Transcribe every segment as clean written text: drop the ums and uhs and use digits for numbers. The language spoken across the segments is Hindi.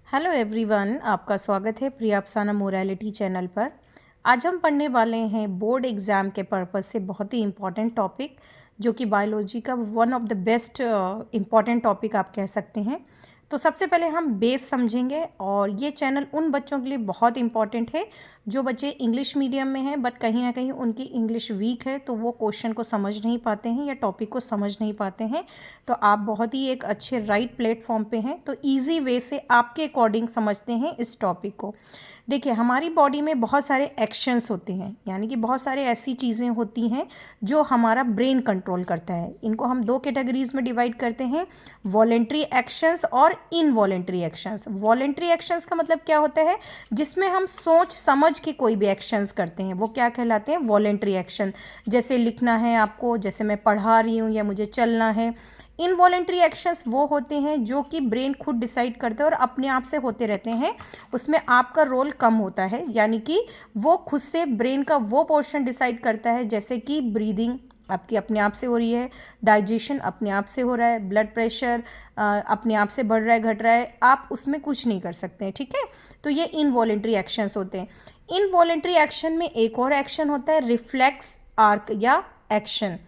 हेलो एवरीवन, आपका स्वागत है प्रिया अफसाना मोरालिटी चैनल पर। आज हम पढ़ने वाले हैं बोर्ड एग्ज़ाम के पर्पज़ से बहुत ही इम्पॉर्टेंट टॉपिक, जो कि बायोलॉजी का one of the best important topic आप कह सकते हैं। तो सबसे पहले हम बेस समझेंगे, और ये चैनल उन बच्चों के लिए बहुत इम्पॉर्टेंट है जो बच्चे इंग्लिश मीडियम में हैं बट कहीं ना कहीं उनकी इंग्लिश वीक है, तो वो क्वेश्चन को समझ नहीं पाते हैं या टॉपिक को समझ नहीं पाते हैं। तो आप बहुत ही एक अच्छे राइट प्लेटफॉर्म पे हैं, तो इजी वे से आपके अकॉर्डिंग समझते हैं इस टॉपिक को। देखिए, हमारी बॉडी में बहुत सारे एक्शंस होते हैं, यानी कि बहुत सारे ऐसी चीज़ें होती हैं जो हमारा ब्रेन कंट्रोल करता है। इनको हम दो कैटेगरीज में डिवाइड करते हैं, वॉलेंट्री एक्शंस और इनवॉलेंट्री एक्शंस। वॉलेंट्री एक्शंस का मतलब क्या होता है, जिसमें हम सोच समझ के कोई भी एक्शंस करते हैं, वो क्या कहलाते हैं, वॉलेंट्री एक्शन। जैसे लिखना है आपको, जैसे मैं पढ़ा रही हूँ, या मुझे चलना है। इनवॉलेंट्री एक्शंस वो होते हैं जो कि ब्रेन खुद डिसाइड करते हैं और अपने आप से होते रहते हैं, उसमें आपका रोल कम होता है, यानी कि वो खुद से ब्रेन का वो पोर्शन डिसाइड करता है, जैसे कि ब्रीदिंग आपकी अपने आप से हो रही है, डाइजेशन अपने आप से हो रहा है, ब्लड प्रेशर अपने आप से बढ़ रहा है घट रहा है, आप उसमें कुछ नहीं कर सकते हैं, ठीक है। तो ये इनवॉलेंट्री एक्शंस होते हैं। इनवॉलेंट्री एक्शन में एक और एक्शन होता है, रिफ्लेक्स आर्क या एक्शन।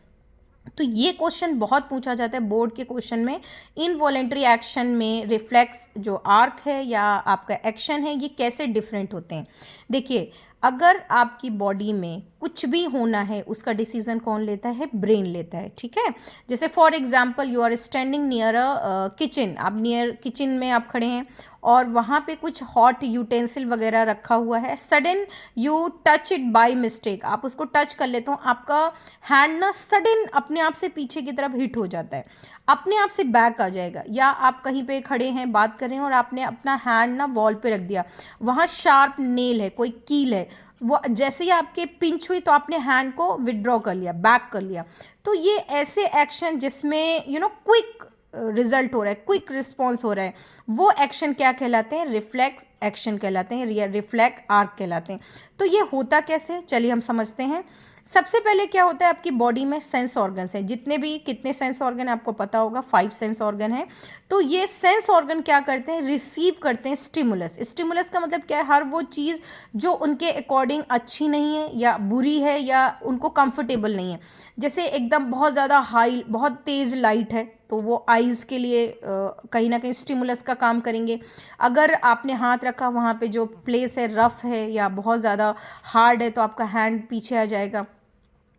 तो ये क्वेश्चन बहुत पूछा जाता है बोर्ड के क्वेश्चन में। इनवॉलेंट्री एक्शन में रिफ्लेक्स जो आर्क है या आपका एक्शन है, ये कैसे डिफरेंट होते हैं। देखिए, अगर आपकी बॉडी में कुछ भी होना है, उसका डिसीजन कौन लेता है, ब्रेन लेता है, ठीक है। जैसे for example, you are standing near a kitchen, आप नियर किचन में आप खड़े हैं और वहाँ पे कुछ हॉट यूटेंसिल वगैरह रखा हुआ है, sudden you touch it by mistake, आप उसको टच कर लेते हो, आपका हैंड ना सडन अपने आप से पीछे की तरफ हिट हो जाता है, अपने आप से बैक आ जाएगा। या आप कहीं पे खड़े हैं, बात कर रहे हैं और आपने अपना हैंड ना वॉल पे रख दिया, वहाँ शार्प नेल है, कोई कील है, वो जैसे ही आपके पिंच हुई तो आपने हैंड को विदड्रॉ कर लिया, बैक कर लिया। तो ये ऐसे एक्शन जिसमें क्विक रिजल्ट हो रहा है, क्विक रिस्पॉन्स हो रहा है, वो एक्शन क्या कहलाते हैं, रिफ्लेक्स एक्शन कहलाते हैं या रिफ्लेक्स आर्क कहलाते हैं। तो ये होता कैसे, चलिए हम समझते हैं। सबसे पहले क्या होता है, आपकी बॉडी में सेंस ऑर्गन्स हैं, जितने भी कितने सेंस ऑर्गन आपको पता होगा, 5 सेंस ऑर्गन हैं। तो ये सेंस ऑर्गन क्या करते हैं, रिसीव करते हैं स्टिमुलस। स्टिमुलस का मतलब क्या है, हर वो चीज़ जो उनके अकॉर्डिंग अच्छी नहीं है या बुरी है या उनको कंफर्टेबल नहीं है। जैसे एकदम बहुत ज़्यादा हाई, बहुत तेज़ लाइट है, तो वो आइज़ के लिए कहीं ना कहीं स्टिमुलस का काम करेंगे। अगर आपने हाथ रखा, वहाँ पे जो प्लेस है रफ़ है या बहुत ज़्यादा हार्ड है, तो आपका हैंड पीछे आ जाएगा।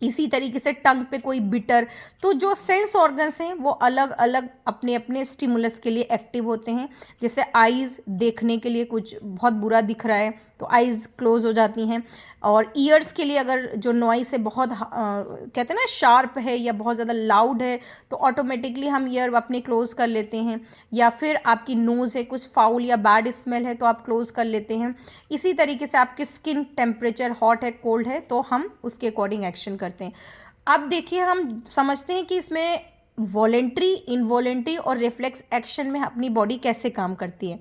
इसी तरीके से टंग पे कोई बिटर। तो जो सेंस ऑर्गन्स हैं वो अलग अलग अपने अपने स्टिमुलस के लिए एक्टिव होते हैं। जैसे आइज़ देखने के लिए कुछ बहुत बुरा दिख रहा है तो आइज़ क्लोज हो जाती हैं, और ईयर्स के लिए अगर जो नॉइस है बहुत कहते हैं ना शार्प है या बहुत ज़्यादा लाउड है, तो ऑटोमेटिकली हम ईयर अपने क्लोज कर लेते हैं। या फिर आपकी नोज़ है, कुछ फाउल या बैड स्मेल है तो आप क्लोज कर लेते हैं। इसी तरीके से आपकी स्किन टेम्परेचर हॉट है कोल्ड है तो हम उसके अकॉर्डिंग एक्शन करते हैं। अब देखिए, हम समझते हैं कि इसमें वॉलेंट्री, इनवॉलेंट्री और रिफ्लेक्स एक्शन में अपनी बॉडी कैसे काम करती है।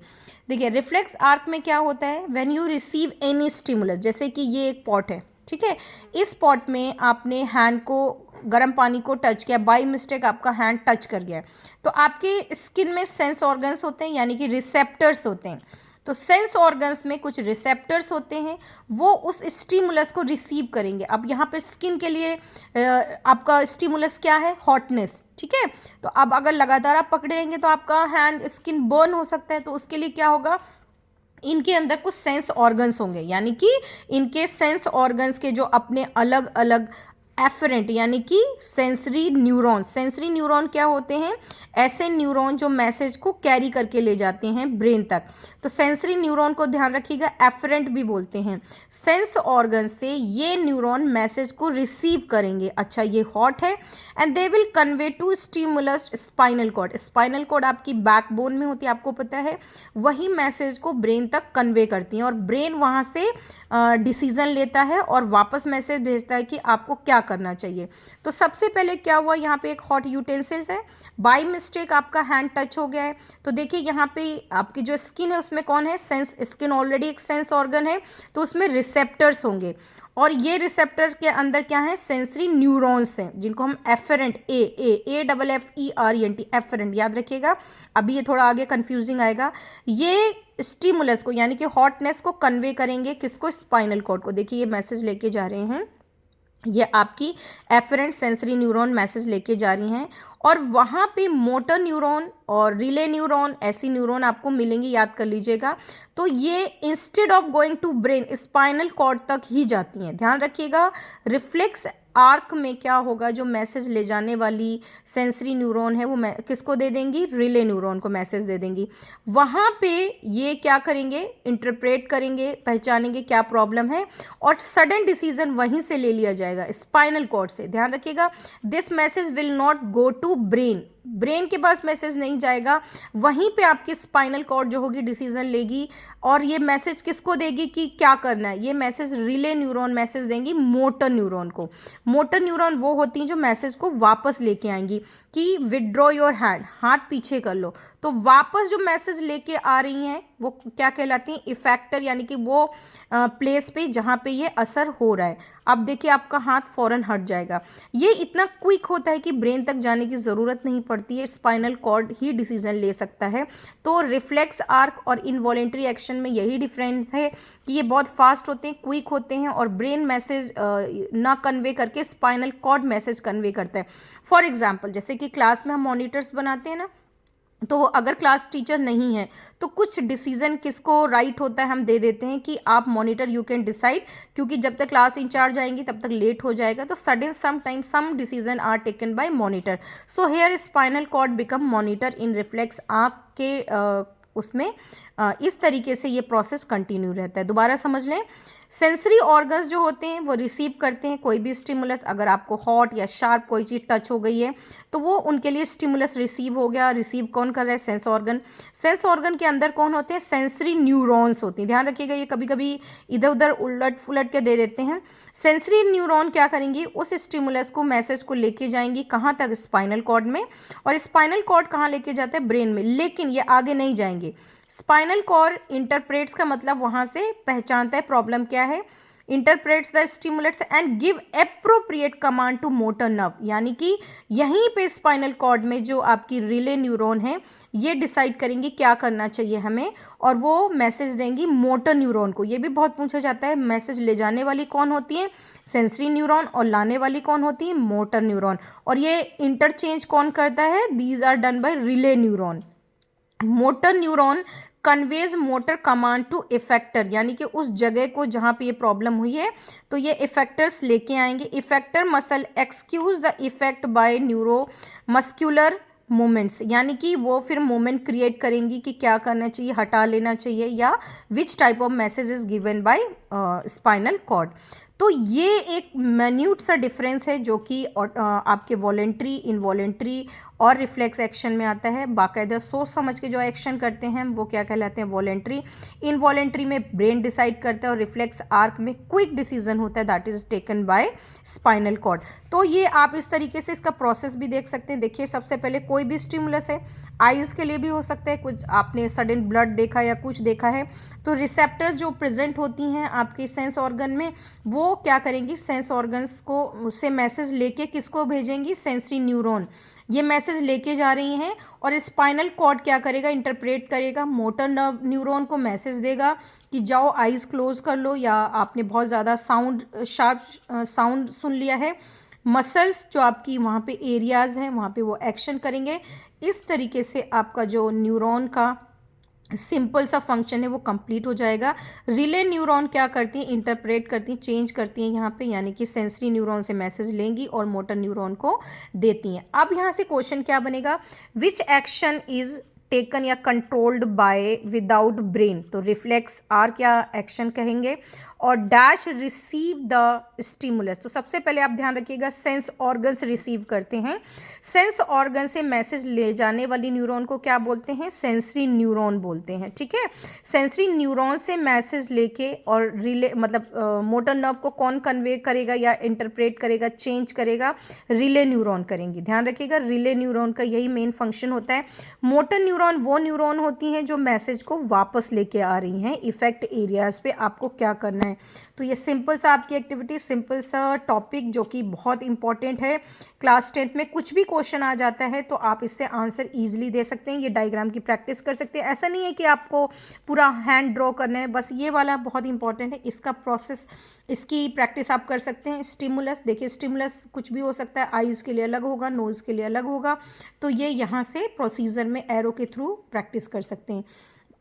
देखिए, रिफ्लेक्स आर्क में क्या होता है, when you receive any stimulus, जैसे कि ये एक पॉट है, ठीक है, इस पॉट में आपने हैंड को गर्म पानी को टच किया, बाई मिस्टेक आपका हैंड टच कर गया, तो आपके स्किन में सेंस ऑर्गन्स होते हैं, यानी कि रिसेप्टर्स होते हैं। तो सेंस ऑर्गन्स में कुछ रिसेप्टर्स होते हैं, वो उस स्टिमुलस को रिसीव करेंगे। अब यहाँ पे स्किन के लिए आपका स्टिमुलस क्या है, हॉटनेस, ठीक है। तो अब अगर लगातार आप पकड़े रहेंगे तो आपका हैंड स्किन बर्न हो सकता है, तो उसके लिए क्या होगा, इनके अंदर कुछ सेंस ऑर्गन्स होंगे, यानी कि इनके सेंस ऑर्गन्स के जो अपने अलग अलग एफरेंट यानी कि सेंसरी न्यूरॉन। सेंसरी न्यूरॉन क्या होते हैं, ऐसे न्यूरॉन जो मैसेज को कैरी करके ले जाते हैं ब्रेन तक। तो सेंसरी न्यूरॉन को ध्यान रखिएगा, एफरेंट भी बोलते हैं। सेंस ऑर्गन से ये न्यूरॉन मैसेज को रिसीव करेंगे, अच्छा ये हॉट है, and they will convey to stimulus spinal cord. Spinal cord आपकी बैकबोन में होती है, आपको पता है, वही मैसेज को ब्रेन तक कन्वे करती हैं और ब्रेन वहाँ से डिसीजन लेता है और वापस मैसेज भेजता है कि आपको क्या करना चाहिए। तो सबसे पहले क्या हुआ, यहाँ पे एक हॉट यूटेंसिल्स है, बाय मिस्टेक आपका हैंड टच हो गया है, तो देखिए यहाँ पे आपकी जो स्किन है उसमें कौन है, सेंस, स्किन ऑलरेडी एक सेंस ऑर्गन है, तो उसमें रिसेप्टर्स होंगे, और ये रिसेप्टर के अंदर क्या है, सेंसरी न्यूरॉन्स हैं, जिनको हम एफेरेंट AFFERENT एफेरेंट याद रखिएगा। अभी ये थोड़ा आगे कंफ्यूजिंग आएगा। ये स्टिमुलस को यानी कि हॉटनेस को कन्वे करेंगे, किसको, स्पाइनल कॉर्ड को। देखिए ये मैसेज लेके जा रहे हैं, ये आपकी एफरेंट सेंसरी न्यूरॉन मैसेज लेके जा रही हैं, और वहाँ पे मोटर न्यूरॉन और रिले न्यूरॉन, ऐसी न्यूरॉन आपको मिलेंगी, याद कर लीजिएगा। तो ये instead of going to brain spinal cord तक ही जाती हैं। ध्यान रखिएगा, रिफ्लेक्स आर्क में क्या होगा, जो मैसेज ले जाने वाली सेंसरी न्यूरॉन है वो किसको दे देंगी, रिले न्यूरॉन को मैसेज दे देंगी। वहाँ पे ये क्या करेंगे, इंटरप्रेट करेंगे, पहचानेंगे क्या प्रॉब्लम है, और सडन डिसीजन वहीं से ले लिया जाएगा स्पाइनल कॉर्ड से। ध्यान रखिएगा, this message will not go to brain, brain के पास मैसेज नहीं जाएगा, वहीं पे आपकी स्पाइनल कॉर्ड जो होगी डिसीजन लेगी, और ये मैसेज किसको देगी कि क्या करना है। ये मैसेज रिले न्यूरॉन मैसेज देंगी मोटर न्यूरॉन को। मोटर न्यूरॉन वो होती हैं जो मैसेज को वापस लेके आएंगी कि विदड्रॉ योर हैंड, हाथ पीछे कर लो। तो वापस जो मैसेज लेके आ रही हैं वो क्या कहलाती हैं, इफेक्टर, यानी कि वो प्लेस पे जहाँ पे ये असर हो रहा है। अब देखिए आपका हाथ फ़ौरन हट जाएगा। ये इतना क्विक होता है कि ब्रेन तक जाने की ज़रूरत नहीं पड़ती है, स्पाइनल कॉर्ड ही डिसीजन ले सकता है। तो रिफ्लेक्स आर्क और इनवॉलेंट्री एक्शन में यही डिफरेंस है कि ये बहुत फास्ट होते हैं, क्विक होते हैं, और ब्रेन मैसेज ना कन्वे करके स्पाइनल कॉर्ड मैसेज कन्वे करता है। फॉर एग्जाम्पल, जैसे कि क्लास में हम मॉनिटर्स बनाते हैं ना, तो अगर क्लास टीचर नहीं है तो कुछ डिसीजन किसको राइट होता है, हम दे देते हैं कि आप मॉनिटर यू कैन डिसाइड, क्योंकि जब तक क्लास इंचार्ज आएंगी तब तक लेट हो जाएगा। तो sudden some time some decision are taken by monitor, so here spinal cord become monitor in reflex आंख के उसमें इस तरीके से ये प्रोसेस कंटिन्यू रहता है। दोबारा समझ लें, सेंसरी ऑर्गन्स जो होते हैं वो रिसीव करते हैं कोई भी स्टिमुलस। अगर आपको हॉट या शार्प कोई चीज़ टच हो गई है तो वो उनके लिए स्टिमुलस रिसीव हो गया। रिसीव कौन कर रहा है, सेंस ऑर्गन। सेंस ऑर्गन के अंदर कौन होते हैं, सेंसरी न्यूरॉन्स होती हैं। ध्यान रखिएगा, ये कभी कभी इधर उधर उलट फुलट के दे देते हैं। सेंसरी न्यूरॉन क्या करेंगी, उस स्टिमुलस को, मैसेज को लेके जाएंगी कहाँ तक, स्पाइनल कॉर्ड में, और स्पाइनल कॉर्ड कहाँ लेके जाता है, ब्रेन में। लेकिन ये आगे नहीं जाएंगे। स्पाइनल कॉर्ड इंटरप्रेट्स का मतलब वहाँ से पहचानता है प्रॉब्लम क्या है, interprets the stimulates and give appropriate command to motor nerve, यानी कि यहीं पे स्पाइनल कॉर्ड में जो आपकी रिले न्यूरॉन है ये डिसाइड करेंगी क्या करना चाहिए हमें, और वो मैसेज देंगी मोटर न्यूरॉन को। ये भी बहुत पूछा जाता है, मैसेज ले जाने वाली कौन होती है, सेंसरी न्यूरॉन, और लाने वाली कौन होती है, मोटर न्यूरॉन। और ये इंटरचेंज कौन करता है, these are done by relay neuron. Motor neuron conveys motor command to effector, यानी कि उस जगह को जहाँ पे ये प्रॉब्लम हुई है तो ये इफेक्टर्स लेके आएंगे। Effector muscle excuse the effect bye neuro muscular movements, यानी कि वो फिर मूवमेंट क्रिएट करेंगी कि क्या करना चाहिए, हटा लेना चाहिए, या which type of message is given by spinal cord. तो ये एक मैन्यूट सा डिफरेंस है जो कि आपके वॉलेंट्री, इनवॉलेंट्री और रिफ्लेक्स एक्शन में आता है। बाकायदा सोच समझ के जो एक्शन करते हैं वो क्या कहलाते हैं, वॉलेंट्री। इनवॉलेंट्री में ब्रेन डिसाइड करता है, और रिफ्लेक्स आर्क में क्विक डिसीजन होता है, that is taken by spinal cord. तो ये आप इस तरीके से इसका प्रोसेस भी देख सकते हैं। देखिए, सबसे पहले कोई भी स्टिमुलस है, आइज़ के लिए भी हो सकता है, कुछ आपने सडन ब्लड देखा या कुछ देखा है, तो रिसेप्टर्स जो प्रेजेंट होती हैं आपके सेंस ऑर्गन में, वो क्या करेंगी, सेंस ऑर्गन्स को से मैसेज लेके किसको भेजेंगी, सेंसरी न्यूरॉन। ये मैसेज लेके जा रही हैं, और स्पाइनल कॉर्ड क्या करेगा, इंटरप्रेट करेगा, मोटर नर्व न्यूरॉन को मैसेज देगा कि जाओ आइज़ क्लोज कर लो, या आपने बहुत ज़्यादा शार्प साउंड सुन लिया है। मसल्स जो आपकी वहाँ पे एरियाज़ हैं वहाँ पे वो एक्शन करेंगे। इस तरीके से आपका जो न्यूरॉन का सिंपल सा फंक्शन है वो कंप्लीट हो जाएगा। रिले न्यूरॉन क्या करती हैं, इंटरप्रेट करती हैं, चेंज करती हैं यहाँ पे, यानी कि सेंसरी न्यूरॉन से मैसेज लेंगी और मोटर न्यूरॉन को देती हैं। अब यहाँ से क्वेश्चन क्या बनेगा, विच एक्शन इज टेकन या कंट्रोल्ड बाय विदाउट ब्रेन। तो रिफ्लेक्स आर क्या एक्शन कहेंगे, और डैश रिसीव द स्टिमुलस। तो सबसे पहले आप ध्यान रखिएगा, सेंस ऑर्गन्स रिसीव करते हैं। सेंस ऑर्गन से मैसेज ले जाने वाली न्यूरॉन को क्या बोलते हैं, सेंसरी न्यूरॉन बोलते हैं। ठीक है, सेंसरी न्यूरॉन से मैसेज लेके और रिले मतलब मोटर नर्व को कौन कन्वे करेगा या इंटरप्रेट करेगा, चेंज करेगा, रिले न्यूरॉन करेंगी। ध्यान रखिएगा, रिले न्यूरॉन का यही मेन फंक्शन होता है। मोटर न्यूरॉन वो न्यूरॉन होती हैं जो मैसेज को वापस लेके आ रही हैं इफेक्ट एरियाज पे, आपको क्या करना है है। तो ये सिंपल सा आपकी एक्टिविटी, सिंपल सा टॉपिक जो कि बहुत इंपॉर्टेंट है। क्लास 10th में कुछ भी क्वेश्चन आ जाता है तो आप इससे आंसर ईजिली दे सकते हैं। ये डायग्राम की प्रैक्टिस कर सकते हैं। ऐसा नहीं है कि आपको पूरा हैंड ड्रॉ करना है, बस ये वाला बहुत इंपॉर्टेंट है। इसका प्रोसेस, इसकी प्रैक्टिस आप कर सकते हैं। स्टिमुलस, देखिए स्टिमुलस कुछ भी हो सकता है, आइज़ के लिए अलग होगा, नोज़ के लिए अलग होगा। तो ये यहाँ से प्रोसीजर में एरो के थ्रू प्रैक्टिस कर सकते हैं।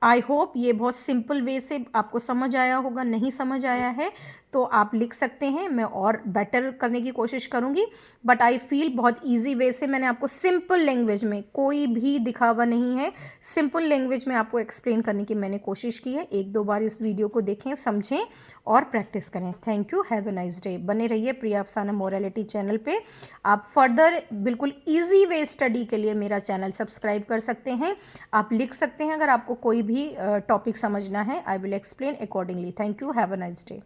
आई होप ये बहुत सिंपल वे से आपको समझ आया होगा। नहीं समझ आया है तो आप लिख सकते हैं, मैं और बेटर करने की कोशिश करूँगी। बट आई फील बहुत इजी वे से मैंने आपको सिंपल लैंग्वेज में, कोई भी दिखावा नहीं है, सिंपल लैंग्वेज में आपको एक्सप्लेन करने की मैंने कोशिश की है। एक दो बार इस वीडियो को देखें, समझें और प्रैक्टिस करें। Thank you, have a nice day. बने रहिए प्रिया अफसाना मोरालिटी चैनल पे। आप फर्दर बिल्कुल ईजी वे स्टडी के लिए मेरा चैनल सब्सक्राइब कर सकते हैं। आप लिख सकते हैं अगर आपको कोई भी टॉपिक समझना है। I will explain accordingly. Thank you, have a nice day.